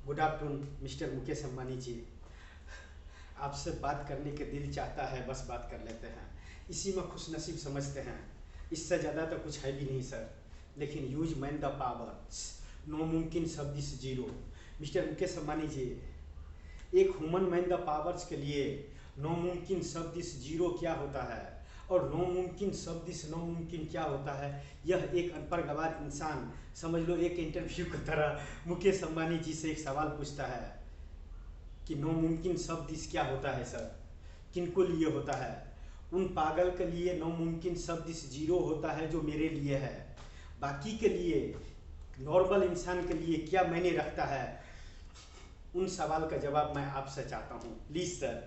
Good afternoon mister Mukesh Ambani ji. आपसे बात करने के दिल चाहता है, बस बात कर लेते हैं। इसी में खुश नसीब समझते हैं। इससे ज़्यादा तो कुछ है भी नहीं सर। लेकिन use man the powers, no मुमकिन शब्द is zero. Mister Mukesh Ambani ji, एक ह्यूमन मैन द पावर्स के लिए नो मुमकिन शब्द इस जीरो क्या होता है और नो मुमकिन शब्द इस नो मुमकिन क्या होता है, यह एक अनपढ़ गवार इंसान समझ लो एक इंटरव्यू की तरह मुकेश अंबानी जी से एक सवाल पूछता है कि नो मुमकिन शब्द इस क्या होता है सर, किनको लिए होता है। उन पागल के लिए नो मुमकिन शब्द इस जीरो होता है जो मेरे लिए है। बाकी के लिए, नॉर्मल इंसान के लिए क्या मायने रखता है, उन सवाल का जवाब मैं आपसे चाहता हूँ। प्लीज़ सर,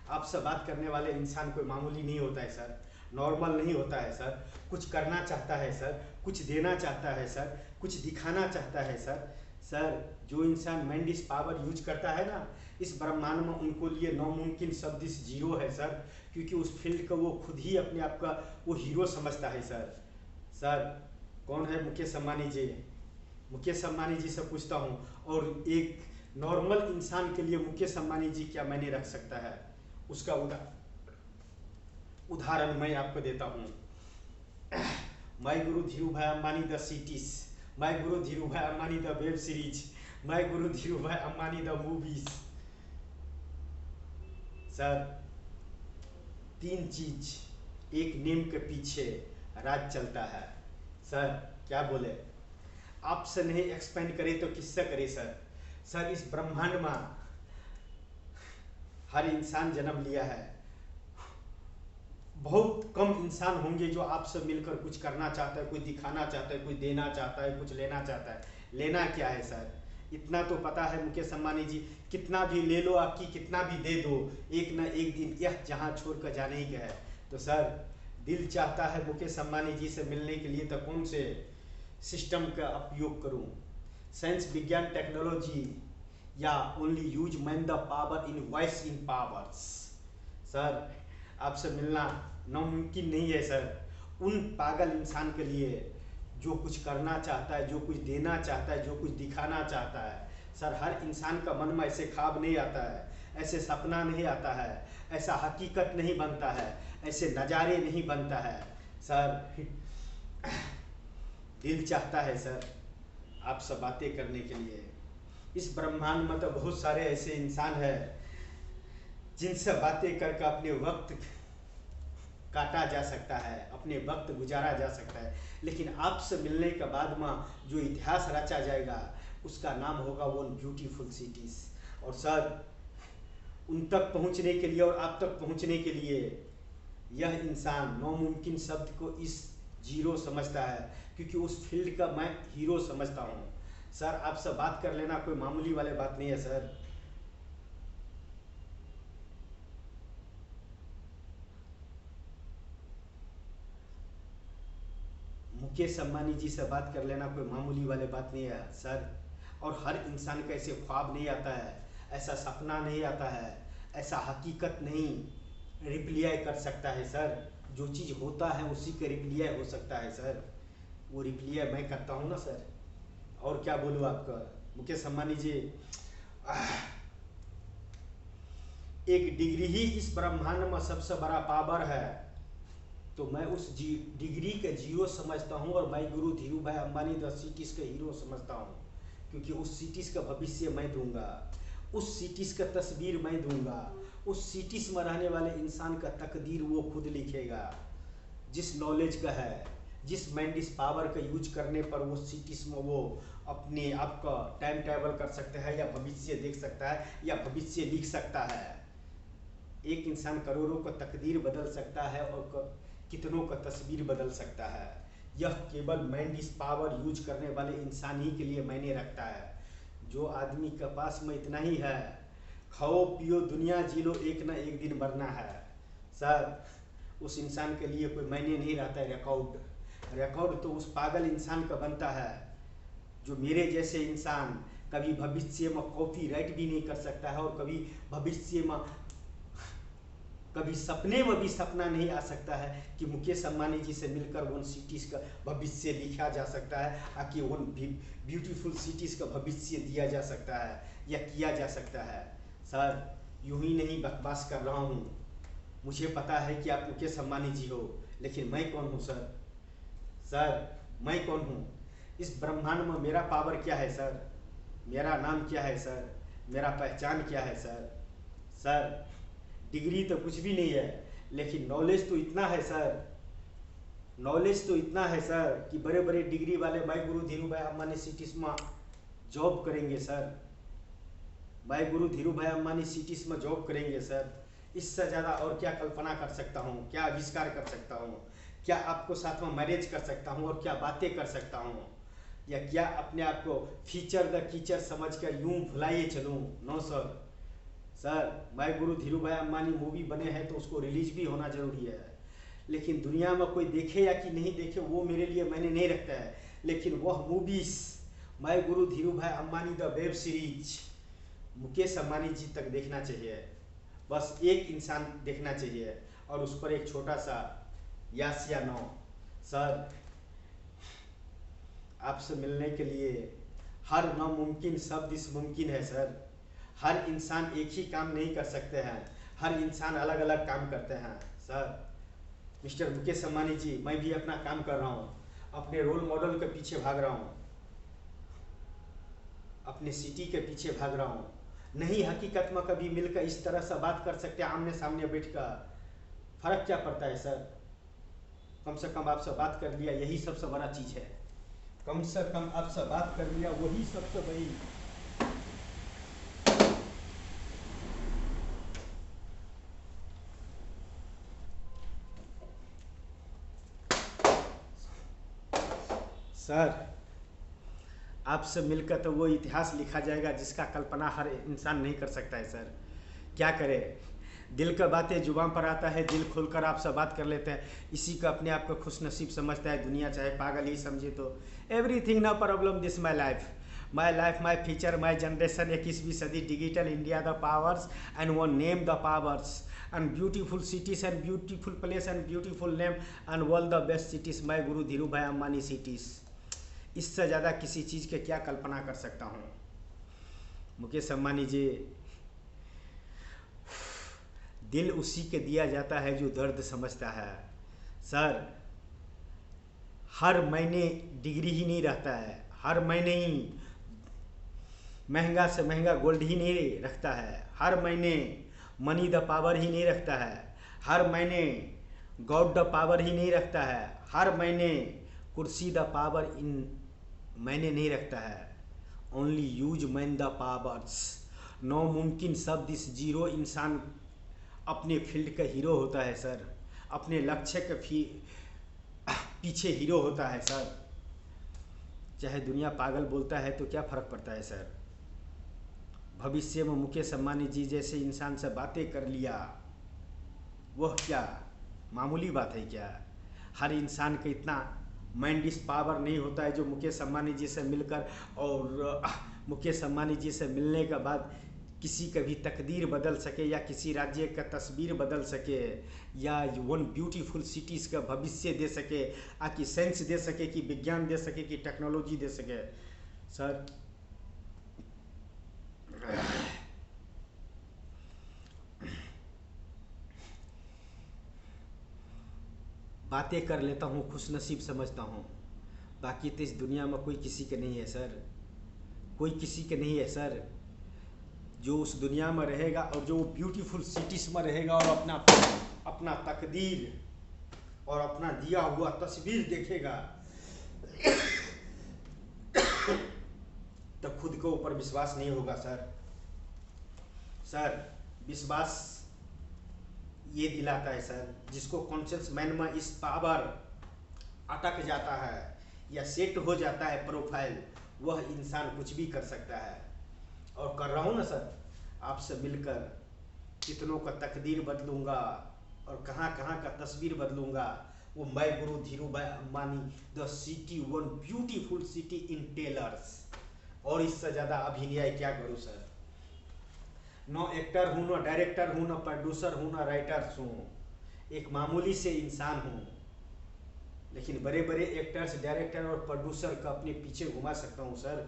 आपसे बात करने वाले इंसान कोई मामूली नहीं होता है सर, नॉर्मल नहीं होता है सर। कुछ करना चाहता है सर, कुछ देना चाहता है सर, कुछ दिखाना चाहता है सर। सर, जो इंसान मैंडिस पावर यूज करता है ना इस ब्रह्मांड में, उनको लिए नामुमकिन शब्द इस जीरो है सर। क्योंकि उस फील्ड का वो खुद ही अपने आप का वो हीरो समझता है सर। सर, कौन है मुकेश अंबानी जी? मुकेश अंबानी जी से पूछता हूँ, और एक नॉर्मल इंसान के लिए मुकेश अंबानी जी क्या मायने रख सकता है, उसका उदाहरण मैं आपको देता हूँ। My Guru Dhirubhai Ambani the cities, my Guru Dhirubhai Ambani the web series, my Guru Dhirubhai Ambani the movies. Sir, तीन चीज एक नेम के पीछे राज चलता है। सर, क्या बोले, आपसे नहीं एक्सपेंड करे तो किससे करे सर। सर, इस ब्रह्मांड में हर इंसान जन्म लिया है। बहुत कम इंसान होंगे जो आपसे मिलकर कुछ करना चाहता है, कोई दिखाना चाहता है, कोई देना चाहता है, कुछ लेना चाहता है। लेना क्या है सर, इतना तो पता है मुकेश अंबानी जी, कितना भी ले लो आपकी, कितना भी दे दो, एक ना एक दिन यह जहां छोड़कर जाने ही का है। तो सर, दिल चाहता है मुकेश अंबानी जी से मिलने के लिए, तो कौन से सिस्टम का उपयोग करूं? साइंस, विज्ञान, टेक्नोलॉजी, या only use man the power in voice in powers? Sir, आपसे मिलना नामुमकिन नहीं है सर। उन पागल इंसान के लिए जो कुछ करना चाहता है, जो कुछ देना चाहता है, जो कुछ दिखाना चाहता है। सर, हर इंसान का मन में ऐसे ख्वाब नहीं आता है, ऐसे सपना नहीं आता है, ऐसा हकीकत नहीं बनता है, ऐसे नज़ारे नहीं बनता है। सर, दिल चाहता है सर आपसे बातें करने के लिए। इस ब्रह्मांड में तो बहुत सारे ऐसे इंसान हैं जिनसे बातें करके अपने वक्त काटा जा सकता है, अपने वक्त गुजारा जा सकता है। लेकिन आपसे मिलने के बाद में जो इतिहास रचा जाएगा उसका नाम होगा वो ब्यूटीफुल सिटीज। और सर, उन तक पहुंचने के लिए और आप तक पहुंचने के लिए यह इंसान नामुमकिन शब्द को इस जीरो समझता है, क्योंकि उस फील्ड का मैं हीरो समझता हूँ। सर, आपसे बात कर लेना कोई मामूली वाली बात नहीं है सर। मुकेश अंबानी जी से बात कर लेना कोई मामूली वाली बात नहीं है सर। और हर इंसान का ऐसे ख्वाब नहीं आता है, ऐसा सपना नहीं आता है, ऐसा हकीकत नहीं रिप्लाई कर सकता है सर। जो चीज़ होता है उसी का रिप्लाई हो सकता है सर। वो रिप्लाई मैं करता हूँ ना सर। और क्या बोलूँ आपका मुकेश अंबानी जी, एक डिग्री ही इस ब्रह्मांड में सबसे बड़ा पावर है। तो मैं उस डिग्री के जीरो समझता हूँ, और मैं गुरु Dhirubhai Ambani the cities के हीरो समझता हूँ। क्योंकि उस सिटीज़ का भविष्य मैं दूंगा, उस सिटीज़ का तस्वीर मैं दूंगा, उस सिटीज़ में रहने वाले इंसान का तकदीर वो खुद लिखेगा। जिस नॉलेज का है, जिस मैंडिस पावर का यूज करने पर वो सिटीज़ में वो अपने आप का टाइम ट्रैवल कर सकता है, या भविष्य देख सकता है, या भविष्य लिख सकता है। एक इंसान करोड़ों का तकदीर बदल सकता है और कितनों का तस्वीर बदल सकता है। यह केवल माइंड इस पावर यूज करने वाले इंसान ही के लिए मायने रखता है। जो आदमी के पास में इतना ही है, खाओ पियो दुनिया जी लो, एक ना एक दिन मरना है। सर, उस इंसान के लिए कोई मायने नहीं रहता है रिकॉर्ड। रिकॉर्ड तो उस पागल इंसान का बनता है जो मेरे जैसे इंसान कभी भविष्य में कॉपी राइट भी नहीं कर सकता है, और कभी भविष्य में कभी सपने में भी सपना नहीं आ सकता है कि मुकेश अंबानी जी से मिलकर वन सिटीज़ का भविष्य लिखा जा सकता है, आकि वन ब्यूटीफुल सिटीज़ का भविष्य दिया जा सकता है या किया जा सकता है। सर यूं ही नहीं बकवास कर रहा हूँ, मुझे पता है कि आप मुकेश अंबानी जी हो, लेकिन मैं कौन हूँ सर? सर मैं कौन हूँ? इस ब्रह्मांड में मेरा पावर क्या है सर? मेरा नाम क्या है सर? मेरा पहचान क्या है सर? सर डिग्री तो कुछ भी नहीं है, लेकिन नॉलेज तो इतना है सर, नॉलेज तो इतना है सर कि बड़े बड़े डिग्री वाले my Guru Dhirubhai Ambani cities में जॉब करेंगे sir. My Guru Dhirubhai Ambani cities में जॉब करेंगे सर। इससे ज़्यादा और क्या कल्पना कर सकता हूँ, क्या आविष्कार कर सकता हूँ, क्या आपको साथ में मैरिज कर सकता हूँ और क्या बातें कर सकता हूँ, या क्या अपने आप को फीचर द कीचर समझ कर यूं भुलाइए चलूँ? No sir. Sir my Guru Dhirubhai Ambani movie बने हैं तो उसको रिलीज भी होना जरूरी है, लेकिन दुनिया में कोई देखे या कि नहीं देखे वो मेरे लिए मैंने नहीं रखता है, लेकिन वह movies my Guru Dhirubhai Ambani the web series Mukesh Ambani ji तक देखना चाहिए। बस एक इंसान देखना चाहिए और उस पर एक छोटा सा यस या नो। सर आपसे मिलने के लिए हर नामुमकिन शब्द इस मुमकिन है सर। हर इंसान एक ही काम नहीं कर सकते हैं, हर इंसान अलग अलग काम करते हैं सर। मिस्टर मुकेश अंबानी जी, मैं भी अपना काम कर रहा हूँ, अपने रोल मॉडल के पीछे भाग रहा हूँ, अपने सिटी के पीछे भाग रहा हूँ। नहीं हकीकत में कभी मिलकर इस तरह से बात कर सकते हैं आमने सामने बैठकर, फर्क क्या पड़ता है सर? कम से कम आपसे बात कर लिया, यही सबसे बड़ा चीज़ है। कम से कम आपसे बात कर लिया, वही सबसे बड़ी। सर आपसे मिलकर तो वो इतिहास लिखा जाएगा जिसका कल्पना हर इंसान नहीं कर सकता है सर। क्या करे, दिल का बातें जुबान पर आता है, दिल खोलकर आपसे बात कर लेते हैं, इसी को अपने आप को खुश नसीब समझता है दुनिया, चाहे पागल ही समझे तो। Everything no problem, this my life, my future, my generation, 21वीं सदी, digital India, the powers and one name the powers and beautiful cities and beautiful place and beautiful name and world the best cities, my guru Dhirubhai Ambani cities. इससे ज़्यादा किसी चीज़ के क्या कल्पना कर सकता हूँ? मुकेश अंबानी जी, दिल उसी के दिया जाता है जो दर्द समझता है। सर हर महीने डिग्री ही नहीं रहता है, हर महीने ही महंगा से महंगा गोल्ड ही नहीं रखता है, हर महीने मनी द पावर ही नहीं रखता है, हर महीने गॉड द पावर ही नहीं रखता है, हर महीने कुर्सी द पावर इन मैंने नहीं रखता है। Only use man the powers. No मुमकिन शब्द इस जीरो इंसान अपने फील्ड का हीरो होता है सर, अपने लक्ष्य के पीछे हीरो होता है सर। चाहे दुनिया पागल बोलता है तो क्या फ़र्क पड़ता है सर? भविष्य में मुकेश अंबानी जी जैसे इंसान से बातें कर लिया, वह क्या मामूली बात है क्या? हर इंसान का इतना माइंड इस पावर नहीं होता है जो मुकेश अंबानी जी से मिलकर और मुकेश अंबानी जी से मिलने के बाद किसी का भी तकदीर बदल सके, या किसी राज्य का तस्वीर बदल सके, या वन ब्यूटीफुल सिटीज़ का भविष्य दे सके, आकि साइंस दे सके, कि विज्ञान दे सके, कि टेक्नोलॉजी दे सके। सर बातें कर लेता हूँ, खुश नसीब समझता हूँ, बाकी तो इस दुनिया में कोई किसी के नहीं है सर, कोई किसी के नहीं है सर। जो उस दुनिया में रहेगा और जो ब्यूटीफुल सिटीज में रहेगा और अपना तकदीर और अपना दिया हुआ तस्वीर देखेगा तो खुद के ऊपर विश्वास नहीं होगा सर। सर विश्वास ये दिलाता है सर, जिसको कॉन्शियस माइंड में इस पावर अटक जाता है या सेट हो जाता है प्रोफाइल, वह इंसान कुछ भी कर सकता है। और कर रहा हूँ ना सर, आपसे मिलकर कितनों का तकदीर बदलूंगा और कहाँ कहाँ का तस्वीर बदलूंगा। वो my Guru Dhirubhai Ambani the city, one beautiful city in tailors. और इससे ज़्यादा अभिनय क्या करूँ सर? नो एक्टर हूँ, न डायरेक्टर हूँ, न प्रोड्यूसर हूँ, न राइटर्स हूँ, एक मामूली से इंसान हूँ। लेकिन बड़े बड़े एक्टर्स, डायरेक्टर और प्रोड्यूसर का अपने पीछे घुमा सकता हूँ सर।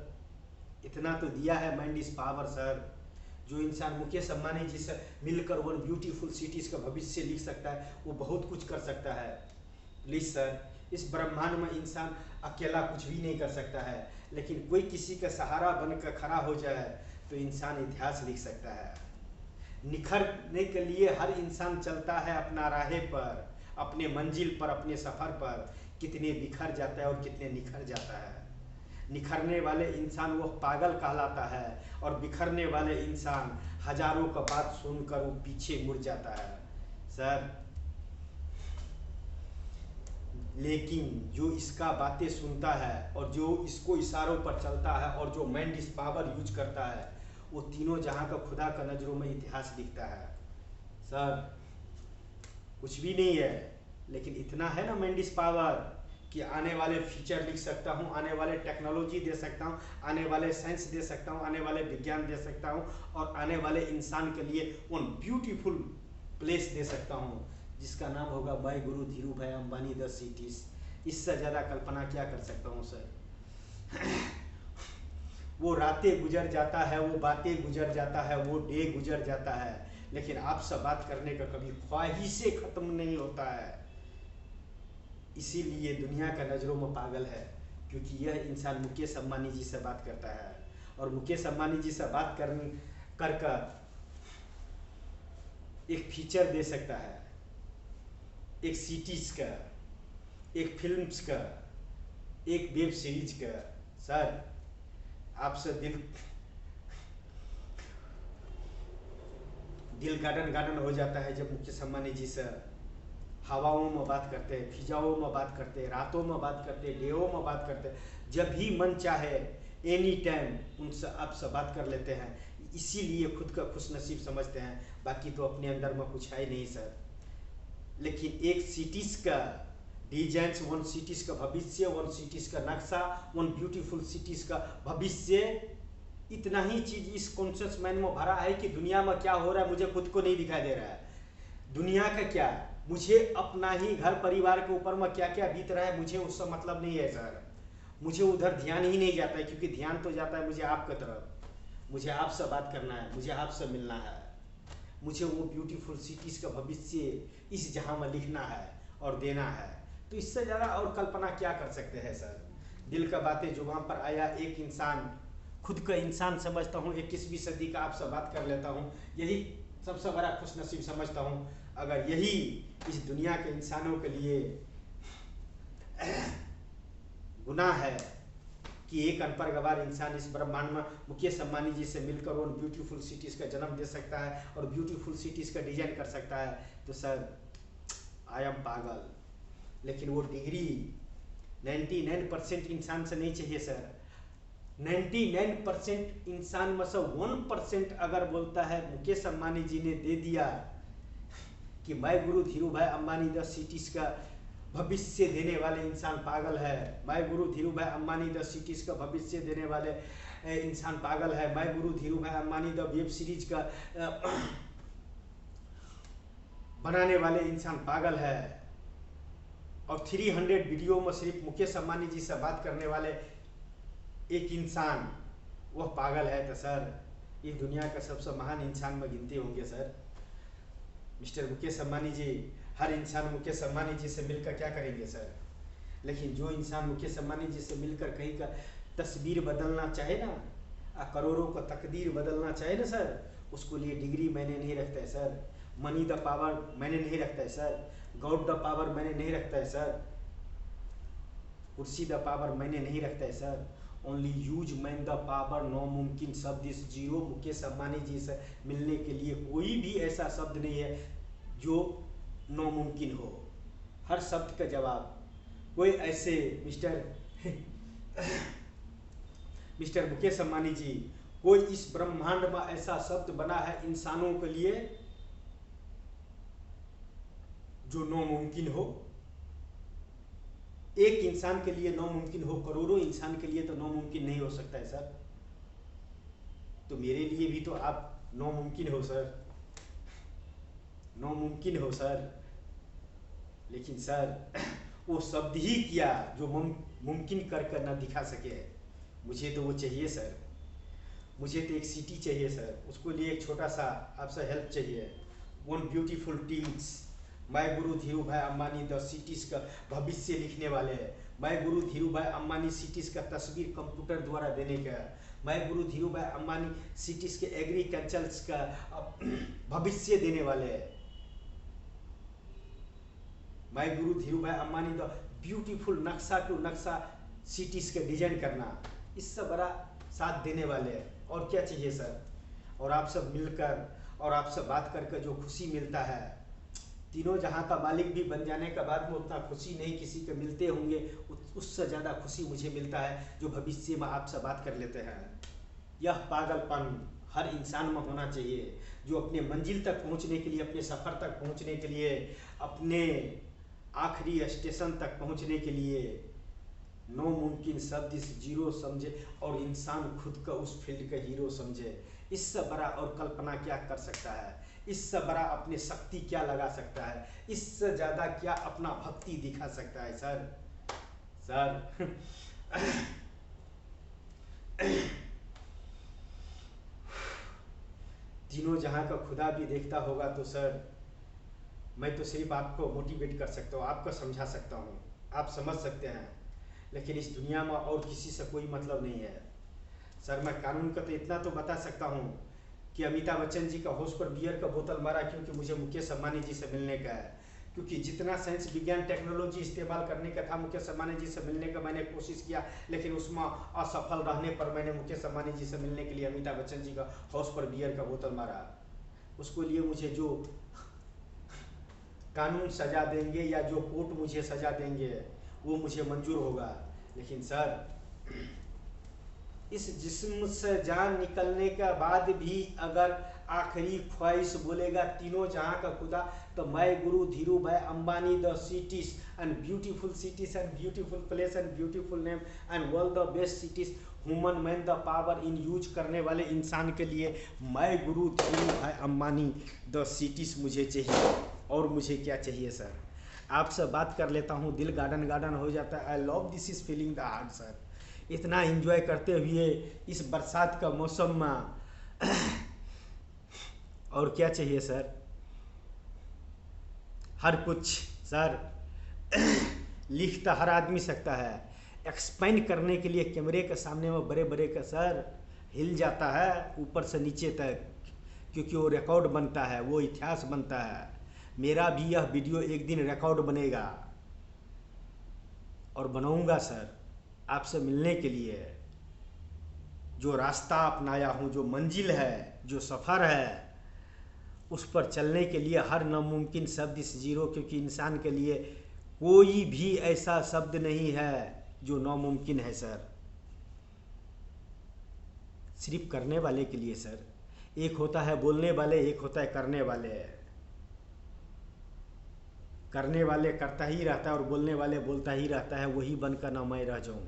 इतना तो दिया है माइंड इज पावर सर। जो इंसान मुकेश अंबानी जी से मिलकर वन ब्यूटीफुल सिटीज़ का भविष्य लिख सकता है, वो बहुत कुछ कर सकता है। प्लीज़ सर, इस ब्रह्मांड में इंसान अकेला कुछ भी नहीं कर सकता है, लेकिन कोई किसी का सहारा बनकर खड़ा हो जाए तो इंसान इतिहास लिख सकता है। निखरने के लिए हर इंसान चलता है अपना राह पर, अपने मंजिल पर, अपने सफ़र पर। कितने बिखर जाता है और कितने निखर जाता है। निखरने वाले इंसान वो पागल कहलाता है, और बिखरने वाले इंसान हजारों का बात सुनकर वो पीछे मुड़ जाता है सर। लेकिन जो इसका बातें सुनता है और जो इसको इशारों पर चलता है और जो माइंड इस पावर यूज करता है, वो तीनों जहाँ का खुदा का नज़रों में इतिहास लिखता है सर। कुछ भी नहीं है, लेकिन इतना है ना माइंड इस पावर कि आने वाले फ्यूचर लिख सकता हूँ, आने वाले टेक्नोलॉजी दे सकता हूँ, आने वाले साइंस दे सकता हूँ, आने वाले विज्ञान दे सकता हूँ, और आने वाले इंसान के लिए वन ब्यूटीफुल प्लेस दे सकता हूँ जिसका नाम होगा my Guru Dhirubhai Ambani the cities. इससे ज़्यादा कल्पना क्या कर सकता हूँ सर। वो रातें गुजर जाता है, वो बातें गुजर जाता है, वो डे गुजर जाता है, लेकिन आपसे बात करने का कभी ख्वाहिशें खत्म नहीं होता है। इसीलिए दुनिया का नज़रों में पागल है, क्योंकि यह इंसान मुकेश अंबानी जी से बात करता है, और मुकेश अंबानी जी से बात कर एक फीचर दे सकता है, एक सिटीज का, एक फिल्म्स का, एक वेब सीरीज का। सर, आपसे दिल गार्डन गार्डन हो जाता है जब मुकेश अंबानी जी से हवाओं में बात करते हैं, फिजाओं में बात करते हैं, रातों में बात करते हैं, डेयों में बात करते हैं। जब भी मन चाहे एनी टाइम उनसे आपसे बात कर लेते हैं। इसीलिए खुद का खुशनसीब समझते हैं, बाकी तो अपने अंदर में कुछ है ही नहीं सर। लेकिन एक सिटीज़ का डिजाइंस, वन सिटीज़ का भविष्य, वन सिटीज़ का नक्शा, वन ब्यूटीफुल सिटीज़ का भविष्य, इतना ही चीज़ इस कॉन्शियस माइंड में भरा है कि दुनिया में क्या हो रहा है मुझे खुद को नहीं दिखाई दे रहा है। दुनिया का क्या, मुझे अपना ही घर परिवार के ऊपर में क्या क्या बीत रहा है मुझे उससे मतलब नहीं है सर। मुझे उधर ध्यान ही नहीं जाता है, क्योंकि ध्यान तो जाता है मुझे आपकी तरफ। मुझे आपसे बात करना है, मुझे आपसे मिलना है, मुझे वो ब्यूटीफुल सिटीज़ का भविष्य इस जहां में लिखना है और देना है। तो इससे ज़्यादा और कल्पना क्या कर सकते हैं सर। दिल का बातें जुबान पर आया, एक इंसान, खुद का इंसान समझता हूँ, 21वीं सदी का आपसे बात कर लेता हूँ, यही सबसे बड़ा खुशनसीब समझता हूँ। अगर यही इस दुनिया के इंसानों के लिए गुनाह है कि एक अनपढ़ गवार इंसान इस ब्रह्मांड में मुकेश अंबानी जी से मिलकर वो ब्यूटीफुल सिटीज़ का जन्म दे सकता है और ब्यूटीफुल सिटीज़ का डिजाइन कर सकता है, तो सर आई एम पागल। लेकिन वो डिग्री 99% इंसान से नहीं चाहिए सर। 99% इंसान में से 1% अगर बोलता है मुकेश अंबानी जी ने दे दिया कि my Guru Dhirubhai Ambani the cities का भविष्य देने वाले इंसान पागल है, my Guru Dhirubhai Ambani the cities का भविष्य देने वाले इंसान पागल है, my Guru Dhirubhai Ambani the web series का बनाने वाले इंसान पागल है, और 300 वीडियो में सिर्फ मुकेश अंबानी जी से बात करने वाले एक इंसान वह पागल है, तो सर इस दुनिया का सबसे महान इंसान में गिनते होंगे सर मिस्टर मुकेश अंबानी जी। हर इंसान मुकेश अंबानी जी से मिलकर क्या करेंगे सर। लेकिन जो इंसान मुकेश अंबानी जी से मिलकर कहीं का तस्वीर बदलना चाहे ना, करोड़ों का तकदीर बदलना चाहे ना सर, उसको लिए डिग्री मैंने नहीं रखता है सर, मनी द पावर मैंने नहीं रखता है सर, गॉड द पावर मैंने नहीं रखता है सर, कुर्सी द पावर मैंने नहीं रखता है sir. Only use man the power, no मुमकिन शब्द इस जीरो। मुकेश अंबानी जी से मिलने के लिए कोई भी ऐसा शब्द नहीं है जो नो मुमकिन हो। हर शब्द का जवाब कोई ऐसे मिस्टर मुकेश अंबानी जी, कोई इस ब्रह्मांड में ऐसा शब्द बना है इंसानों के लिए जो नो मुमकिन हो। एक इंसान के लिए नो मुमकिन हो, करोड़ों इंसान के लिए तो नो मुमकिन नहीं हो सकता है सर। तो मेरे लिए भी तो आप नामुमकिन हो सर, नामुमकिन हो सर, लेकिन सर वो शब्द ही क्या जो मुमकिन कर कर ना दिखा सके। मुझे तो वो चाहिए सर, मुझे तो एक सिटी चाहिए सर, उसको लिए एक छोटा सा आपसे हेल्प चाहिए। वन ब्यूटीफुल टीम्स, मैं गुरु धीरू भाई अम्बानी द सिटीज़ का भविष्य लिखने वाले हैं। मैं गुरु धीरू भाई अम्बानी सिटीज़ का तस्वीर कंप्यूटर द्वारा देने का, मैं गुरु धीरू भाई अम्बानी सिटीज़ के एग्रीकल्चर्स का भविष्य देने वाले हैं। मैं गुरु धीरू भाई अम्बानी द ब्यूटीफुल नक्शा टू नक्शा सिटीज़ का डिजाइन करना, इससे बड़ा साथ देने वाले हैं। और क्या चाहिए सर। और आप सब मिलकर और आपसे बात करके जो खुशी मिलता है, तीनों जहां का मालिक भी बन जाने के बाद में उतना खुशी नहीं किसी के मिलते होंगे, उससे ज़्यादा खुशी मुझे मिलता है जो भविष्य में आपसे बात कर लेते हैं। यह पागलपन हर इंसान में होना चाहिए जो अपने मंजिल तक पहुंचने के लिए, अपने सफ़र तक पहुंचने के लिए, अपने आखिरी स्टेशन तक पहुंचने के लिए नामुमकिन शब्द इस जीरो समझे और इंसान खुद का उस फील्ड का हीरो समझे। इससे बड़ा और कल्पना क्या कर सकता है, इससे बड़ा अपनी शक्ति क्या लगा सकता है, इससे ज़्यादा क्या अपना भक्ति दिखा सकता है सर। सर तीनों जहां का खुदा भी देखता होगा तो सर मैं तो सिर्फ आपको मोटिवेट कर सकता हूँ, आपको समझा सकता हूँ, आप समझ सकते हैं, लेकिन इस दुनिया में और किसी से कोई मतलब नहीं है सर। मैं कानून का तो इतना तो बता सकता हूँ कि अमिताभ बच्चन जी का होश पर बियर का बोतल मारा क्योंकि मुझे मुकेश अंबानी जी से मिलने का है, क्योंकि जितना साइंस विज्ञान टेक्नोलॉजी इस्तेमाल करने का था मुकेश अंबानी जी से मिलने का मैंने कोशिश किया, लेकिन उसमें असफल रहने पर मैंने मुकेश अंबानी जी से मिलने के लिए अमिताभ बच्चन जी का होश पर बियर का बोतल मारा। उसको लिए मुझे जो कानून सजा देंगे या जो कोर्ट मुझे सजा देंगे वो मुझे मंजूर होगा, लेकिन सर इस जिस्म से जान निकलने के बाद भी अगर आखिरी ख्वाहिश बोलेगा तीनों जहां का खुदा, तो मैं गुरु Dhirubhai Ambani the cities and beautiful cities and beautiful place and beautiful name and world the best cities human man the power in use करने वाले इंसान के लिए मैं गुरु Dhirubhai Ambani the cities मुझे चाहिए। और मुझे क्या चाहिए सर, आपसे बात कर लेता हूँ, दिल गार्डन गार्डन हो जाता है। I love this is feeling the heart sir. इतना एंजॉय करते हुए इस बरसात का मौसम में और क्या चाहिए सर। हर कुछ सर लिखता हर आदमी सकता है, एक्सपेंड करने के लिए कैमरे के सामने में बड़े बड़े का सर हिल जाता है ऊपर से नीचे तक, क्योंकि वो रिकॉर्ड बनता है, वो इतिहास बनता है। मेरा भी यह वीडियो एक दिन रिकॉर्ड बनेगा और बनाऊंगा सर आपसे मिलने के लिए। जो रास्ता अपनाया हूँ, जो मंजिल है, जो सफ़र है, उस पर चलने के लिए हर नामुमकिन शब्द इस जीरो, क्योंकि इंसान के लिए कोई भी ऐसा शब्द नहीं है जो नामुमकिन है सर, सिर्फ करने वाले के लिए सर। एक होता है बोलने वाले, एक होता है करने वाले। करने वाले करता ही रहता है और बोलने वाले बोलता ही रहता है, वही बनकर ना मैं रह जाऊं।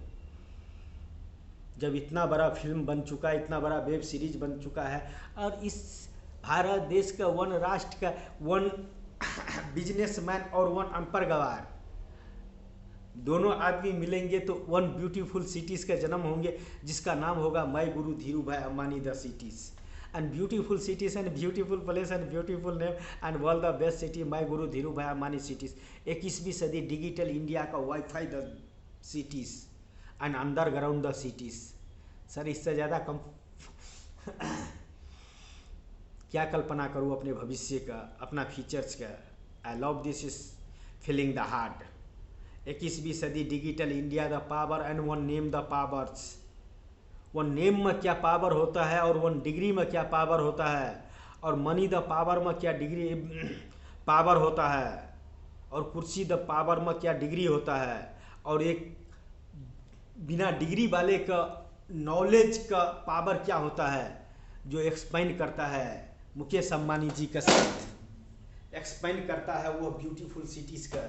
जब इतना बड़ा फिल्म बन चुका है, इतना बड़ा वेब सीरीज बन चुका है, और इस भारत देश का वन राष्ट्र का वन बिजनेसमैन और वन अनपढ़ गवार दोनों आदमी मिलेंगे तो वन ब्यूटीफुल सिटीज़ का जन्म होंगे, जिसका नाम होगा मैं गुरु धीरू भाई Ambani the cities and beautiful cities and beautiful place and beautiful name and world the best city मैं गुरु धीरू भाई अम्बानी सिटीज़। 21वीं सदी डिजिटल इंडिया का wifi the cities and underground the cities. Sir इससे ज़्यादा कम क्या कल्पना करूँ अपने भविष्य का, अपना फीचर्स का। I love this is feeling the heart. 21वीं सदी digital India the power and one name the powers. One name में क्या पावर होता है और वन डिग्री में क्या पावर होता है, और मनी द पावर में क्या डिग्री पावर होता है, और कुर्सी द पावर में क्या डिग्री होता है, और एक बिना डिग्री वाले का नॉलेज का पावर क्या होता है, जो एक्सपेंड करता है मुकेश अंबानी जी का साथ एक्सपेंड करता है वो ब्यूटीफुल सिटीज़ का।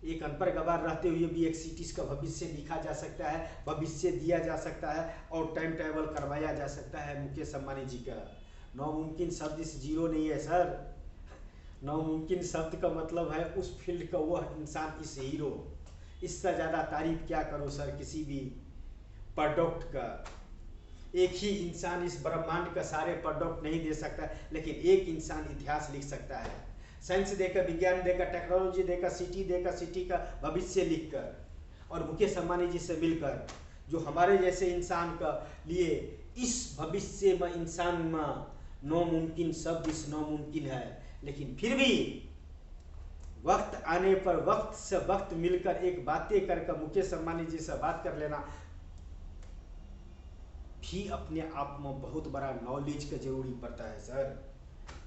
एक अनपढ़ गवार रहते हुए भी एक सिटीज़ का भविष्य लिखा जा सकता है, भविष्य दिया जा सकता है और टाइम ट्रैवल करवाया जा सकता है मुकेश अंबानी जी का। नामुमकिन शब्द इस जीरो नहीं है सर। नामुमकिन शब्द का मतलब है उस फील्ड का वह इंसान, इस हीरो। इससे ज़्यादा तारीफ क्या करूँ सर किसी भी प्रोडक्ट का। एक ही इंसान इस ब्रह्मांड का सारे प्रोडक्ट नहीं दे सकता, लेकिन एक इंसान इतिहास लिख सकता है। साइंस देकर, विज्ञान देकर, टेक्नोलॉजी देकर, सिटी का भविष्य लिखकर, और मुकेश अंबानी जी से मिलकर, जो हमारे जैसे इंसान का लिए इस भविष्य में, इंसान में नामुमकिन शब्द इस नामुमकिन है। लेकिन फिर भी वक्त आने पर वक्त से वक्त मिलकर एक बातें करके मुकेश अंबानी जी से बात कर लेना भी अपने आप में बहुत बड़ा नॉलेज का जरूरी पड़ता है सर।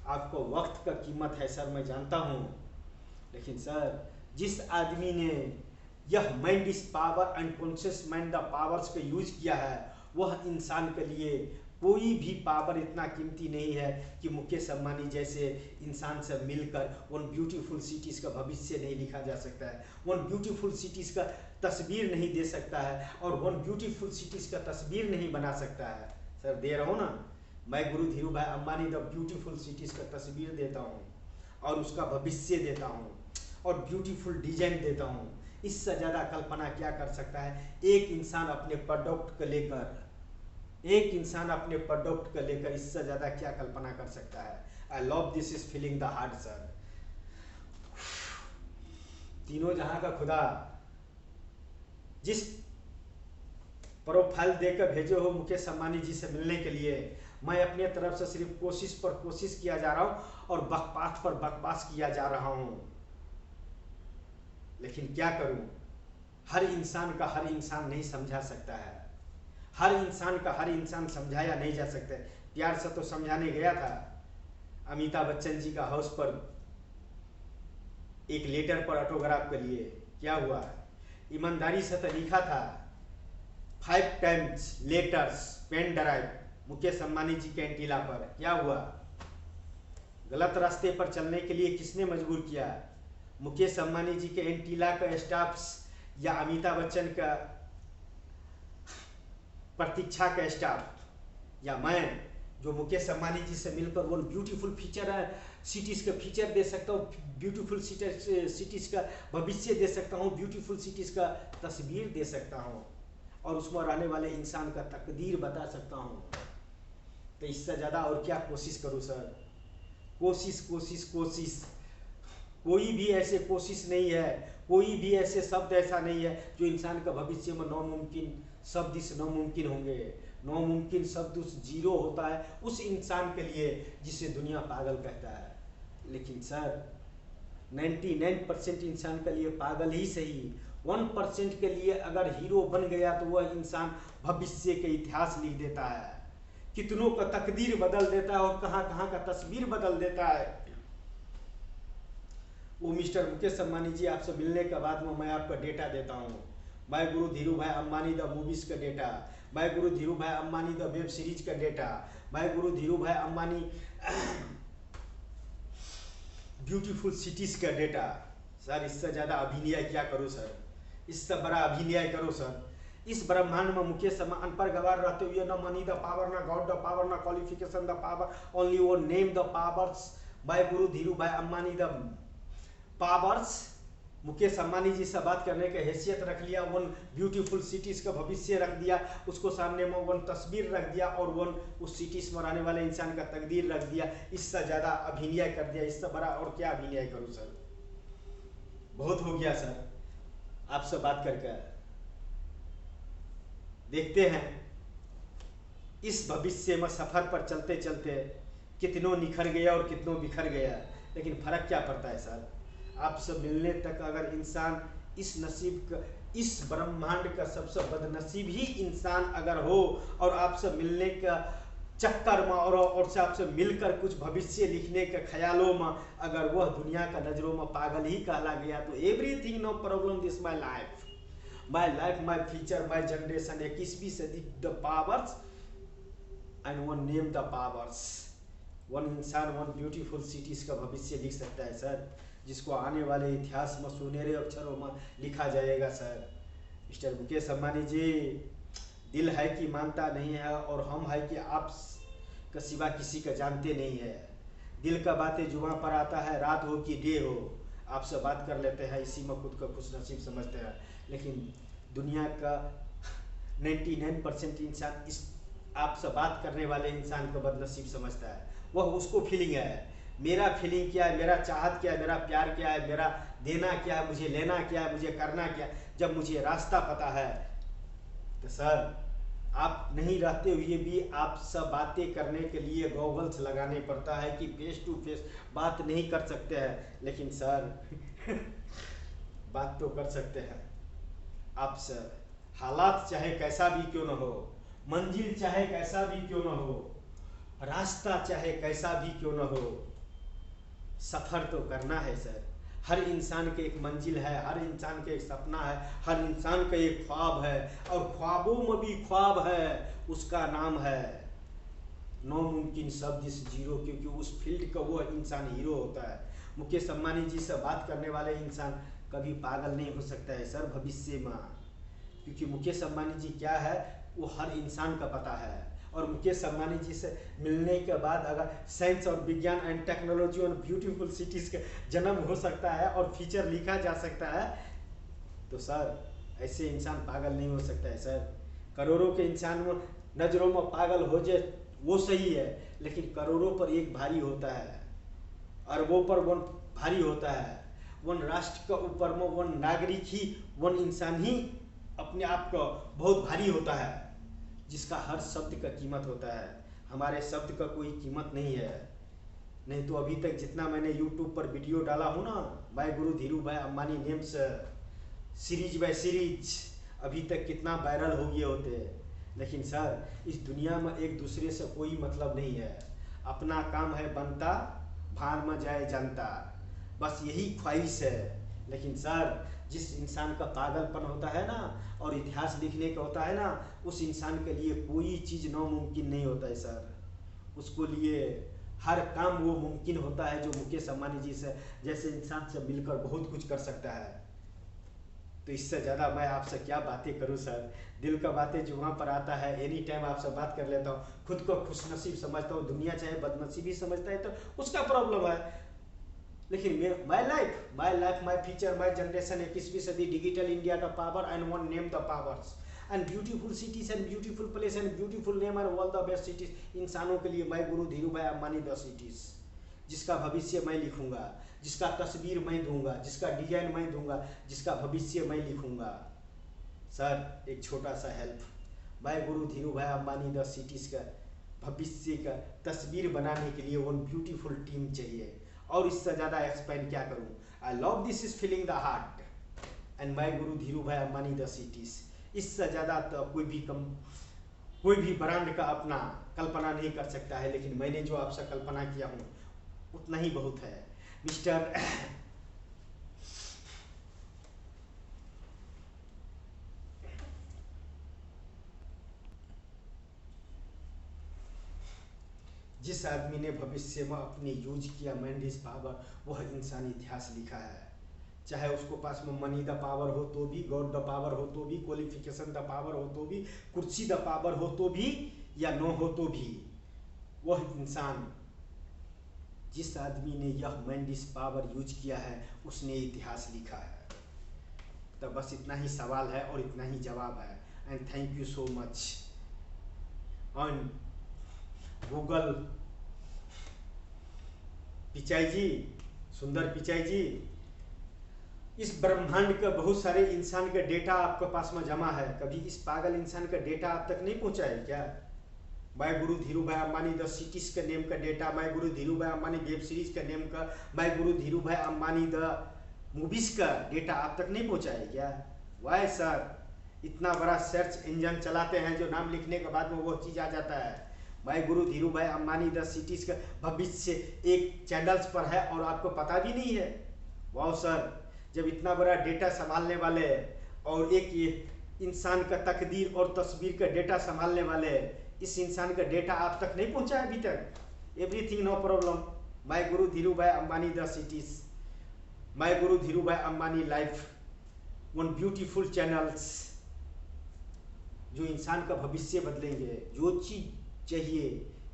आपको वक्त का कीमत है सर, मैं जानता हूँ, लेकिन सर जिस आदमी ने यह mind is power, unconscious mind the powers का यूज किया है, वह इंसान के लिए कोई भी पावर इतना कीमती नहीं है कि मुकेश अंबानी जैसे इंसान से मिलकर वन ब्यूटीफुल सिटीज़ का भविष्य नहीं लिखा जा सकता है, वन ब्यूटीफुल सिटीज़ का तस्वीर नहीं दे सकता है, और वन ब्यूटीफुल सिटीज़ का तस्वीर नहीं बना सकता है। सर दे रहा हूँ ना, मैं गुरु Dhirubhai Ambani the beautiful cities का तस्वीर देता हूँ, और उसका भविष्य देता हूँ, और ब्यूटीफुल डिजाइन देता हूँ। इससे ज़्यादा कल्पना क्या कर सकता है एक इंसान अपने प्रोडक्ट को लेकर, एक इंसान अपने प्रोडक्ट को लेकर, इससे ज़्यादा क्या कल्पना कर सकता है। I love this is feeling the heart sir. तीनों जहां का खुदा जिस प्रोफाइल देकर भेजे हो मुकेश अंबानी जी से मिलने के लिए, मैं अपने तरफ से सिर्फ कोशिश पर कोशिश किया जा रहा हूं और बकवास पर बकवास किया जा रहा हूं। लेकिन क्या करूं, हर इंसान का हर इंसान नहीं समझा सकता है, हर इंसान का हर इंसान समझाया नहीं जा सकता। प्यार से तो समझाने गया था अमिताभ बच्चन जी का हाउस पर एक लेटर पर ऑटोग्राफ के लिए, क्या हुआ? ईमानदारी से तो लिखा था 5 times letters pen drive Mukesh Ambani ji के एंटीला पर, क्या हुआ? गलत रास्ते पर चलने के लिए किसने मजबूर किया? मुकेश अंबानी जी के एंटीला का स्टाफ्स या अमिताभ बच्चन का प्रतीक्षा का स्टाफ, या मैं जो मुकेश अंबानी जी से मिलकर वो ब्यूटीफुल फीचर है सिटीज़ का फीचर दे सकता हूँ, ब्यूटीफुल सिटीज़ का भविष्य दे सकता हूँ, ब्यूटीफुल सिटीज़ का तस्वीर दे सकता हूँ, और उसमें रहने वाले इंसान का तकदीर बता सकता हूँ। तो इससे ज़्यादा और क्या कोशिश करूँ सर? कोशिश कोशिश कोशिश, कोई भी ऐसे कोशिश नहीं है, कोई भी ऐसे शब्द ऐसा नहीं है जो इंसान का भविष्य में नामुमकिन शब्द इस नामुमकिन होंगे। नामुमकिन शब्द उस जीरो होता है उस इंसान के लिए जिसे दुनिया पागल कहता है। लेकिन सर 99% इंसान के लिए पागल ही सही, 1% के लिए अगर हीरो बन गया तो वह इंसान भविष्य के इतिहास लिख देता है, कितनों का तकदीर बदल देता है और कहाँ कहाँ का तस्वीर बदल देता है। वो मिस्टर मुकेश अंबानी जी, आपसे मिलने के बाद में मैं आपका डेटा देता हूँ। मैं गुरु Dhirubhai Ambani the movies का डेटा, मैं गुरु Dhirubhai Ambani the web series का डेटा, मैं गुरु Dhirubhai Ambani beautiful cities का डेटा। सर इससे ज़्यादा अभिनय क्या करूँ सर? इससे बड़ा अभिनय करो सर। इस ब्रह्मांड में मुकेश अनपढ़ गवार रहते हुए न मनी द पावर, न गॉड द पावर, न क्वालिफिकेशन द पावर, ओनली वो name the powers. Bye Guru Dhirubhai Ambani the powers. Mukesh Ambani जी से बात करने की हैसियत रख लिया, वन ब्यूटीफुल सिटीज़ का भविष्य रख दिया, उसको सामने में वन तस्वीर रख दिया, और वन उस सिटीज़ में रहने वाले इंसान का तकदीर रख दिया। इससे ज़्यादा अभिनय कर दिया, इससे बड़ा और क्या अभिनय करूँ सर? बहुत हो गया सर आपसे बात करके। देखते हैं इस भविष्य में सफ़र पर चलते चलते कितनों निखर गया और कितनों बिखर गया, लेकिन फ़र्क क्या पड़ता है सर? आपसे मिलने तक अगर इंसान इस नसीब का, इस ब्रह्मांड का सबसे बदनसीब ही इंसान अगर हो और आपसे मिलने का चक्कर में और से आपसे मिलकर कुछ भविष्य लिखने के ख्यालों में अगर वह दुनिया का नज़रों में पागल ही कहला गया, तो everything no problem this my life, my future, my generation, 21वीं सदी, the powers and one name the powers. One इंसान वन ब्यूटीफुल सिटीज़ का भविष्य लिख सकता है सर, जिसको आने वाले इतिहास में सुनहरे अक्षरों में लिखा जाएगा सर। मिस्टर मुकेश अंबानी जी, दिल है कि मानता नहीं है, और हम है कि आप का सिवा किसी का जानते नहीं है। दिल का बातें जुबां पर आता है, रात हो कि डे हो, आपसे बात कर लेते हैं, इसी में खुद को खुशनसीब समझते हैं। लेकिन दुनिया का 99% इंसान इस आपसे बात करने वाले इंसान को बदनसीब समझता है। वह उसको फीलिंग है, मेरा फीलिंग क्या है, मेरा चाहत क्या है, मेरा प्यार क्या है, मेरा देना क्या है, मुझे लेना क्या है, मुझे करना क्या है। जब मुझे रास्ता पता है तो सर आप नहीं रहते हुए भी आप सब बातें करने के लिए गॉगल्स लगाने पड़ता है कि फेस टू फेस बात नहीं कर सकते हैं, लेकिन सर बात तो कर सकते हैं आपसे। हालात चाहे कैसा भी क्यों न हो, मंजिल चाहे कैसा भी क्यों न हो, रास्ता चाहे कैसा भी क्यों न हो, सफ़र तो करना है सर। हर इंसान के एक मंजिल है, हर इंसान के एक सपना है, हर इंसान का एक ख्वाब है, और ख्वाबों में भी ख्वाब है, उसका नाम है नामुमकिन शब्द इस जीरो, क्योंकि उस फील्ड का वो इंसान हीरो होता है। मुकेश अंबानी जी से बात करने वाले इंसान कभी पागल नहीं हो सकता है सर भविष्य में, क्योंकि मुकेश अंबानी जी क्या है वो हर इंसान का पता है। और मुकेश अंबानी जी से मिलने के बाद अगर साइंस और विज्ञान एंड टेक्नोलॉजी और ब्यूटीफुल सिटीज़ का जन्म हो सकता है और फ्यूचर लिखा जा सकता है, तो सर ऐसे इंसान पागल नहीं हो सकता है सर। करोड़ों के इंसान में नज़रों में पागल हो जाए वो सही है, लेकिन करोड़ों पर एक भारी होता है, अरबों पर वन भारी होता है। वन राष्ट्र के ऊपर में वन नागरिक ही, वन इंसान ही अपने आप को बहुत भारी होता है, जिसका हर शब्द का कीमत होता है। हमारे शब्द का कोई कीमत नहीं है। नहीं तो अभी तक जितना मैंने YouTube पर वीडियो डाला हूँ ना, bye Guru Dhirubhai Ambani names series by series, अभी तक कितना वायरल हो गए होते। लेकिन सर इस दुनिया में एक दूसरे से कोई मतलब नहीं है। अपना काम है बनता, भाड़ में जाए जनता, बस यही ख्वाहिश है। लेकिन सर जिस इंसान का पागलपन होता है ना और इतिहास लिखने का होता है ना, उस इंसान के लिए कोई चीज़ नामुमकिन नहीं होता है सर। उसको लिए हर काम वो मुमकिन होता है, जो मुकेश अंबानी जी से जैसे इंसान से मिलकर बहुत कुछ कर सकता है। तो इससे ज़्यादा मैं आपसे क्या बातें करूं सर। दिल का बातें जो वहाँ पर आता है, एनी टाइम आपसे बात कर लेता हूँ, खुद को खुशनसीब समझता हूँ। दुनिया चाहे बदनसीबी समझता है तो उसका प्रॉब्लम है, लेकिन माई life my future my generation, 21वीं सदी, digital India the power and one name the powers and beautiful cities and beautiful place and beautiful name and all the best cities. इंसानों के लिए मैं गुरु Dhirubhai Ambani the cities, जिसका भविष्य मैं लिखूंगा, जिसका तस्वीर मैं दूंगा, जिसका डिजाइन मैं दूंगा, जिसका भविष्य मैं लिखूंगा। सर एक छोटा सा हेल्प, मैं गुरु Dhirubhai Ambani the cities का भविष्य का तस्वीर बनाने के लिए वन ब्यूटीफुल टीम चाहिए, और इससे ज़्यादा एक्सपेंड क्या करूँ। I love this is feeling the heart and my guru Dhirubhai Ambani the cities. इससे ज़्यादा तो कोई भी ब्रांड का अपना कल्पना नहीं कर सकता है, लेकिन मैंने जो आपसे कल्पना किया हूँ उतना ही बहुत है मिस्टर। जिस आदमी ने भविष्य में अपने यूज किया माइंड इज पावर, वह इंसान इतिहास लिखा है। चाहे उसको पास में मनी द पावर हो तो भी, गॉड द पावर हो तो भी, क्वालिफिकेशन द पावर हो तो भी, कुर्सी द पावर हो तो भी, या नो हो तो भी, वह इंसान, जिस आदमी ने यह माइंड इज पावर यूज किया है, उसने इतिहास लिखा है। तो बस इतना ही सवाल है और इतना ही जवाब है। And thank you so much on Google Pichai ji, Sundar Pichai जी। इस ब्रह्मांड का बहुत सारे इंसान का डेटा आपके पास में जमा है, कभी इस पागल इंसान का डेटा आप तक नहीं पहुंचा है क्या? My Guru Dhirubhai Ambani the cities के नेम का data, my Guru Dhirubhai Ambani web series के नेम का, my Guru Dhirubhai Ambani the movies का डेटा आप तक नहीं पहुंचा है क्या? वाई सर, इतना बड़ा सर्च इंजन चलाते हैं जो नाम लिखने के बाद में वो चीज़ आ जाता है। My Guru Dhirubhai Ambani the cities का भविष्य एक चैनल्स पर है और आपको पता भी नहीं है। वाह सर, जब इतना बड़ा डेटा संभालने वाले और एक ये इंसान का तकदीर और तस्वीर का डेटा संभालने वाले, इस इंसान का डेटा आप तक नहीं पहुंचा अभी तक। Everything no problem, my Guru Dhirubhai Ambani the cities, my Guru Dhirubhai Ambani life, one beautiful channels जो इंसान का भविष्य बदलेंगे। जो चीज़ चाहिए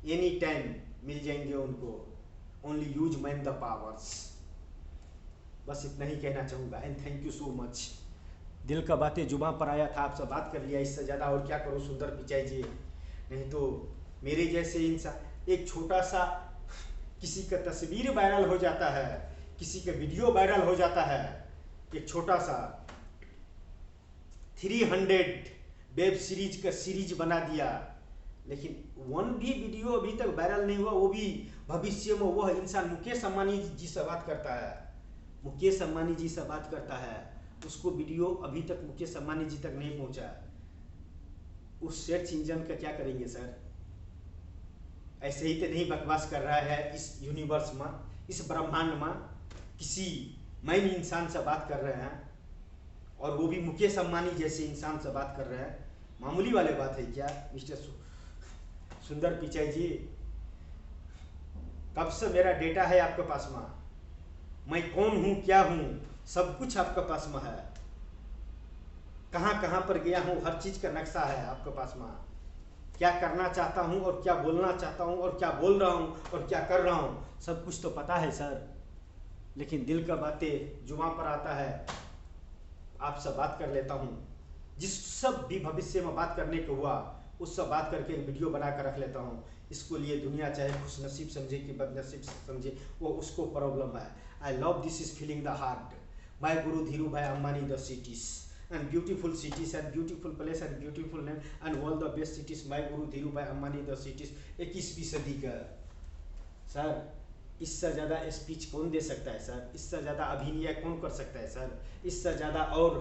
एनी टाइम मिल जाएंगे उनको। Only use man the powers. बस इतना ही कहना चाहूँगा and thank you so much. दिल का बातें जुबां पर आया था, आपसे बात कर लिया, इससे ज़्यादा और क्या करूँ सुंदर पिचाई जी। नहीं तो मेरे जैसे इंसान, एक छोटा सा किसी का तस्वीर वायरल हो जाता है, किसी का वीडियो वायरल हो जाता है, एक छोटा सा 300 वेब सीरीज का सीरीज बना दिया, लेकिन वन भी वीडियो अभी तक वायरल नहीं हुआ। वो भी भविष्य में वह इंसान मुकेश अंबानी जी से बात करता है, मुकेश अंबानी जी से बात करता है, उसको वीडियो अभी तक मुकेश अंबानी जी तक नहीं पहुंचा। उस सर्च इंजन का क्या करेंगे सर? ऐसे ही तो नहीं बकवास कर रहा है इस यूनिवर्स में, इस ब्रह्मांड में किसी मैन इंसान से बात कर रहे हैं, और वो भी मुकेश अंबानी जैसे इंसान से बात कर रहे हैं। मामूली वाले बात है क्या मिस्टर सुंदर पिचाई जी? कब से मेरा डेटा है आपके पास में, मैं कौन हूँ क्या हूँ सब कुछ आपके पास में है, कहाँ कहाँ पर गया हूँ हर चीज का नक्शा है आपके पास में, क्या करना चाहता हूँ और क्या बोलना चाहता हूँ और क्या बोल रहा हूँ और क्या कर रहा हूँ, सब कुछ तो पता है सर। लेकिन दिल का बातें जुबां पर आता है, आपसे बात कर लेता हूँ। जिस सब भी भविष्य में बात करने को हुआ उससे बात करके एक वीडियो बना कर रख लेता हूँ। इसको लिए दुनिया चाहे खुशनसीब समझे कि बदनसीब समझे, वो उसको प्रॉब्लम है। I love this is feeling the heart my Guru Dhirubhai Ambani the cities and beautiful cities and beautiful place and beautiful name and all the best cities my guru Dhiru भाई अंबानी द सिटीज। 21वीं सदी का sir, इससे ज़्यादा speech कौन दे सकता है sir? इससे ज़्यादा अभिनय कौन कर सकता है सर? इससे ज़्यादा और